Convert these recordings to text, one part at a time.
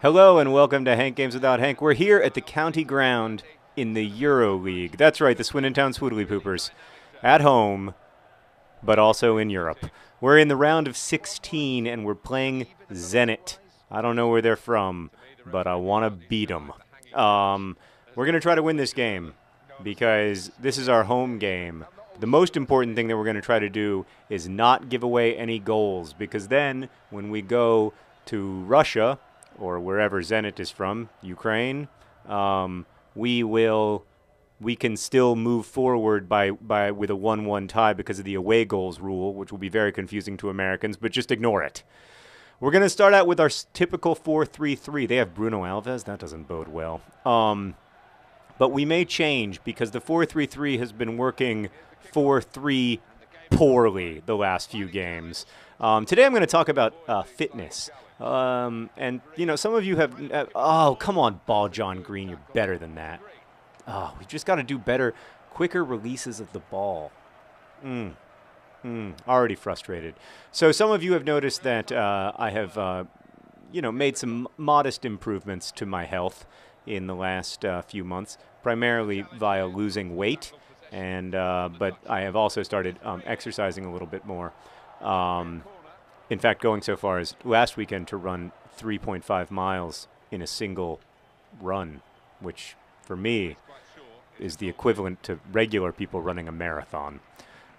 Hello and welcome to Hank Games Without Hank. We're here at the county ground in the Euro League. That's right, the Swindon Town Swoodly Poopers. At home, but also in Europe. We're in the round of 16 and we're playing Zenit. I don't know where they're from, but I want to beat them. We're going to try to win this game because this is our home game. The most important thing that we're going to try to do is not give away any goals, because then when we go to Russia, or wherever Zenit is from, Ukraine, we can still move forward by with a 1-1 tie because of the away goals rule, which will be very confusing to Americans, but just ignore it. We're going to start out with our typical 4-3-3. They have Bruno Alves. That doesn't bode well. But we may change because the 4-3-3 has been working 4-3 poorly the last few games. Today I'm going to talk about fitness. And, you know, some of you have... oh, come on, Ball John Green. You're better than that. Oh, we just got to do better, quicker releases of the ball. Already frustrated. So some of you have noticed that I have, made some modest improvements to my health in the last few months, primarily via losing weight. And but I have also started exercising a little bit more. In fact, going so far as last weekend to run 3.5 miles in a single run, which for me is the equivalent to regular people running a marathon.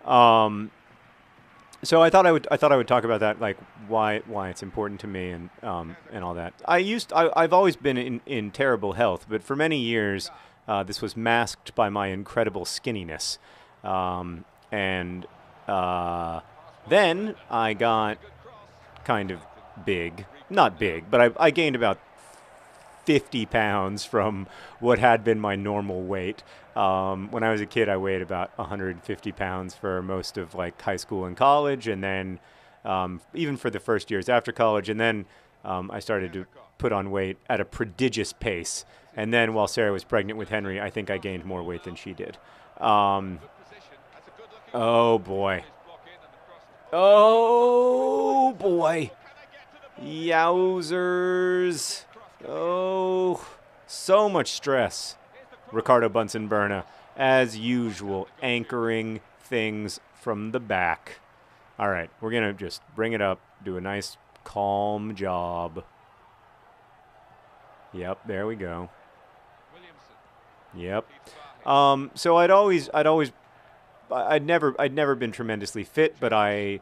So I thought I would talk about that, like why it's important to me and all that. I've always been in terrible health, but for many years this was masked by my incredible skinniness, and then I got kind of big. Not big, but I gained about 50 pounds from what had been my normal weight. When I was a kid, I weighed about 150 pounds for most of like high school and college, and then even for the first years after college. And then I started to put on weight at a prodigious pace. And then while Sarah was pregnant with Henry, I think I gained more weight than she did. Oh, boy. Oh, boy. Yowzers. Oh, so much stress. Ricardo Bunsen-Berna, as usual, anchoring things from the back. All right, we're going to just bring it up, do a nice, calm job. Yep, there we go. Yep. So I'd never been tremendously fit, but I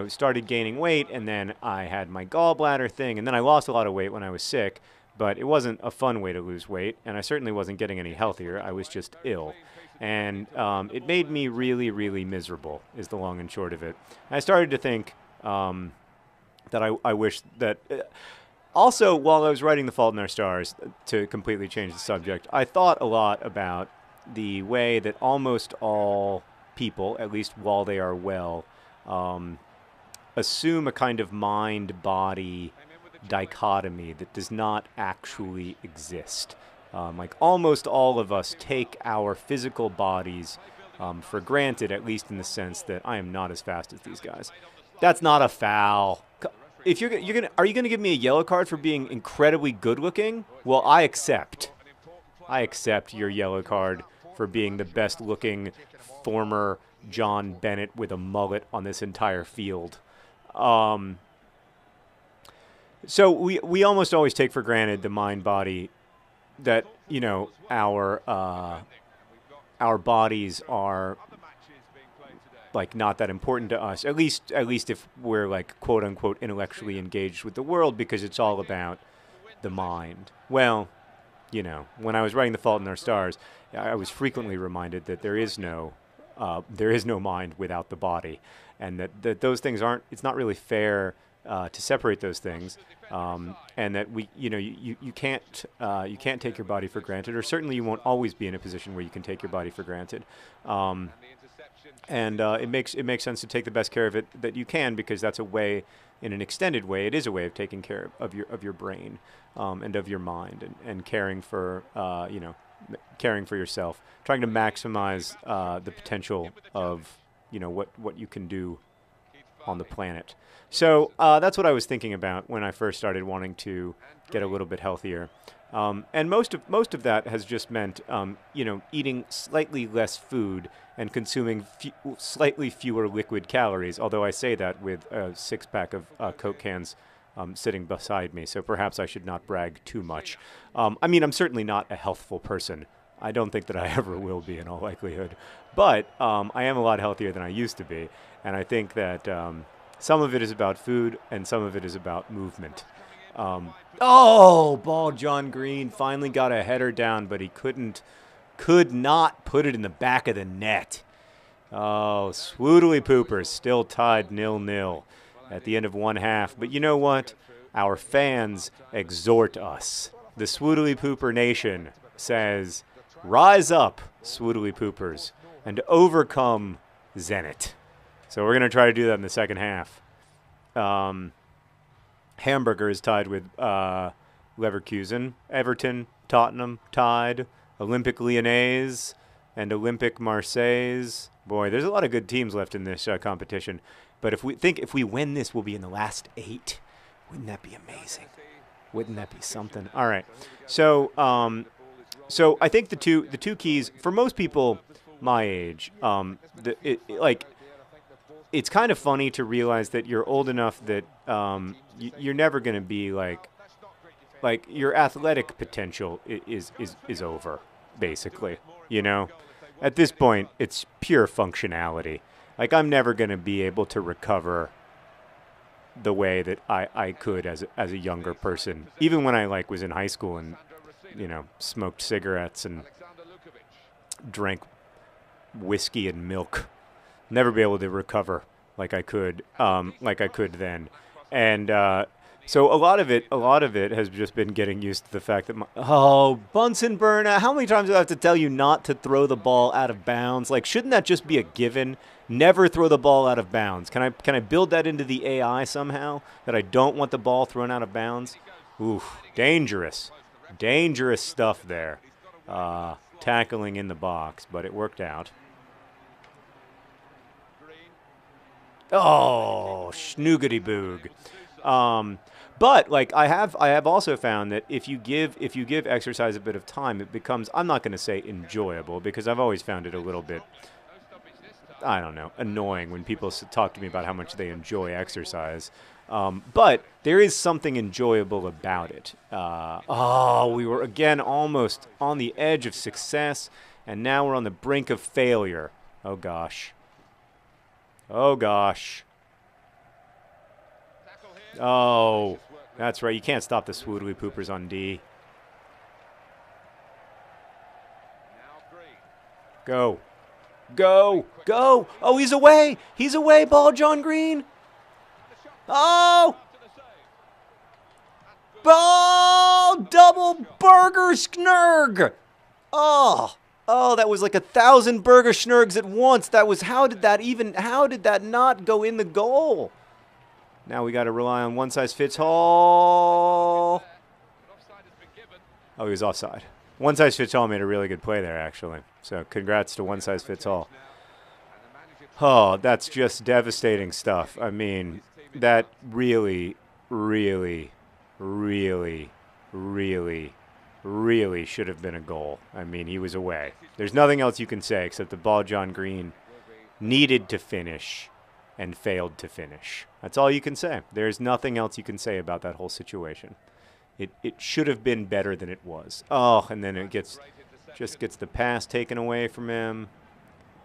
started gaining weight, and then I had my gallbladder thing, and then I lost a lot of weight when I was sick, but it wasn't a fun way to lose weight, and I certainly wasn't getting any healthier. I was just ill, and it made me really, really miserable, is the long and short of it. And I started to think that I wish that... Also, while I was writing The Fault in Our Stars, to completely change the subject, I thought a lot about the way that almost all people, at least while they are well, assume a kind of mind-body dichotomy that does not actually exist. Like almost all of us take our physical bodies for granted, at least in the sense that I am not as fast as these guys. That's not a foul. If are you gonna give me a yellow card for being incredibly good looking? Well, I accept your yellow card for being the best looking former John Bennett with a mullet on this entire field. So we almost always take for granted the mind-body, that, you know, our bodies are like not that important to us, at least if we're like quote unquote intellectually engaged with the world, because it's all about the mind. Well, you know, when I was writing The Fault in Our Stars, I was frequently reminded that there is no mind without the body, and that those things aren't. It's not really fair to separate those things, and that you can't take your body for granted, or certainly you won't always be in a position where you can take your body for granted. And it makes sense to take the best care of it that you can, because that's a way, in an extended way, it is a way of taking care of your brain and of your mind, and caring for caring for yourself, trying to maximize the potential of what you can do on the planet. So that's what I was thinking about when I first started wanting to get a little bit healthier. And most of that has just meant, eating slightly less food and consuming slightly fewer liquid calories. Although I say that with a 6-pack of Coke cans sitting beside me, so perhaps I should not brag too much. I'm certainly not a healthful person. I don't think that I ever will be, in all likelihood. But I am a lot healthier than I used to be, and I think that some of it is about food and some of it is about movement. Ball John Green finally got a header down, but he could not put it in the back of the net. Oh, Swoodly Poopers still tied 0-0 at the end of one half. But you know what? Our fans exhort us. The Swoodly Pooper Nation says, rise up, Swoodly Poopers, and overcome Zenit. So we're going to try to do that in the second half. Hamburger is tied with Leverkusen. Everton, Tottenham tied. Olympique Lyonnais and Olympique Marseille. Boy, there's a lot of good teams left in this competition. But if we win this, we'll be in the last 8. Wouldn't that be amazing? Wouldn't that be something? All right. So I think the two keys for most people my age, it's kind of funny to realize that you're old enough that you're never going to be like your athletic potential is over, basically. At this point, it's pure functionality. Like, I'm never going to be able to recover the way that I could as a younger person, even when I was in high school and smoked cigarettes and drank whiskey and milk. Never be able to recover like I could then. And so a lot of it has just been getting used to the fact that Bunsen burner, how many times do I have to tell you not to throw the ball out of bounds? Like, shouldn't that just be a given? Never throw the ball out of bounds. Can I build that into the AI somehow, that I don't want the ball thrown out of bounds? Oof, dangerous stuff there. Tackling in the box, but it worked out. Oh, schnoogity boog. But I have also found that if you give exercise a bit of time, it becomes, I'm not going to say enjoyable, because I've always found it a little bit, I don't know, annoying when people talk to me about how much they enjoy exercise. But there is something enjoyable about it. We were again almost on the edge of success, and now we're on the brink of failure. Oh gosh. Oh gosh. Oh, that's right. You can't stop the Swoodly Poopers on D. Go. Go. Go. Oh, he's away. He's away. Ball, John Green. Oh. Ball. Double burger snurg. Oh. Oh, that was like 1,000 burger schnurgs at once. How did that not go in the goal? Now we got to rely on one size fits all. Oh, he was offside. One size fits all made a really good play there, actually. So congrats to one size fits all. Oh, that's just devastating stuff. I mean, that really, really, really, really, really should have been a goal. I mean, he was away. There's nothing else you can say except the ball John Green needed to finish and failed to finish. That's all you can say. There's nothing else you can say about that whole situation. It should have been better than it was. Oh, and then it gets the pass taken away from him.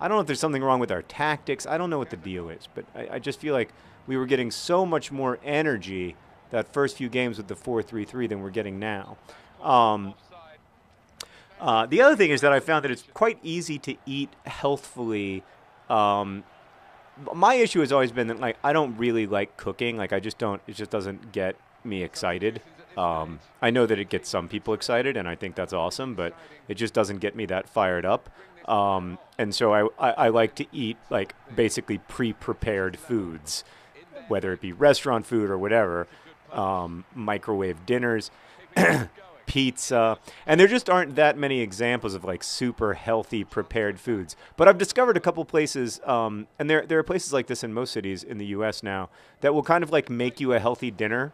I don't know if there's something wrong with our tactics. I don't know what the deal is, but I just feel like we were getting so much more energy that first few games with the 4-3-3 than we're getting now. The other thing is that I found that it's quite easy to eat healthfully. My issue has always been that I don't really like cooking. It just doesn't get me excited. I know that it gets some people excited, and I think that's awesome, but it just doesn't get me that fired up. And so I like to eat basically pre-prepared foods, whether it be restaurant food or whatever, microwave dinners. pizza. And there just aren't that many examples of like super healthy prepared foods. But I've discovered a couple places, and there are places like this in most cities in the U.S. now that will kind of like make you a healthy dinner.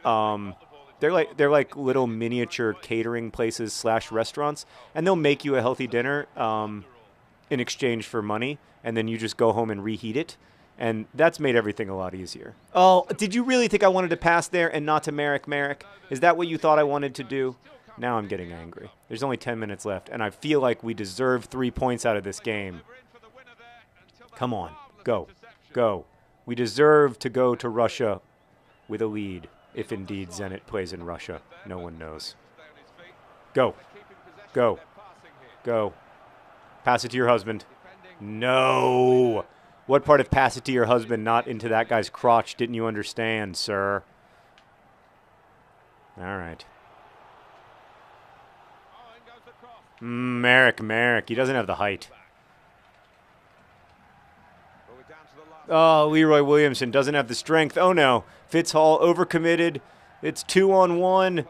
They're like little miniature catering places / restaurants, and they'll make you a healthy dinner in exchange for money, and then you just go home and reheat it. And that's made everything a lot easier. Oh, did you really think I wanted to pass there and not to Merrick? Is that what you thought I wanted to do? Now I'm getting angry. There's only 10 minutes left, and I feel like we deserve 3 points out of this game. Come on. Go. Go. We deserve to go to Russia with a lead, if indeed Zenit plays in Russia. No one knows. Go. Go. Go. Pass it to your husband. No. What part of pass it to your husband, not into that guy's crotch, didn't you understand, sir? All right. Merrick. He doesn't have the height. Oh, Leroy Williamson doesn't have the strength. Oh, no. Fitzhall overcommitted. It's 2-on-1.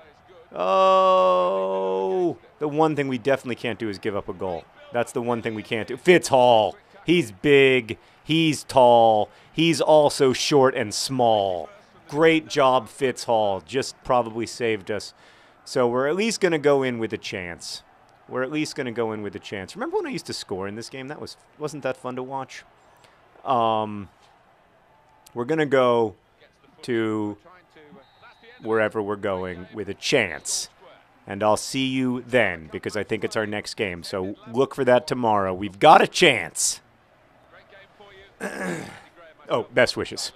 Oh. The one thing we definitely can't do is give up a goal. That's the one thing we can't do. Fitzhall. He's big. He's tall. He's also short and small. Great job, Fitzhall. Just probably saved us. So we're at least going to go in with a chance. Remember when I used to score in this game? Wasn't that fun to watch? We're going to go to wherever we're going with a chance. And I'll see you then, because I think it's our next game. So look for that tomorrow. We've got a chance. Oh, best wishes.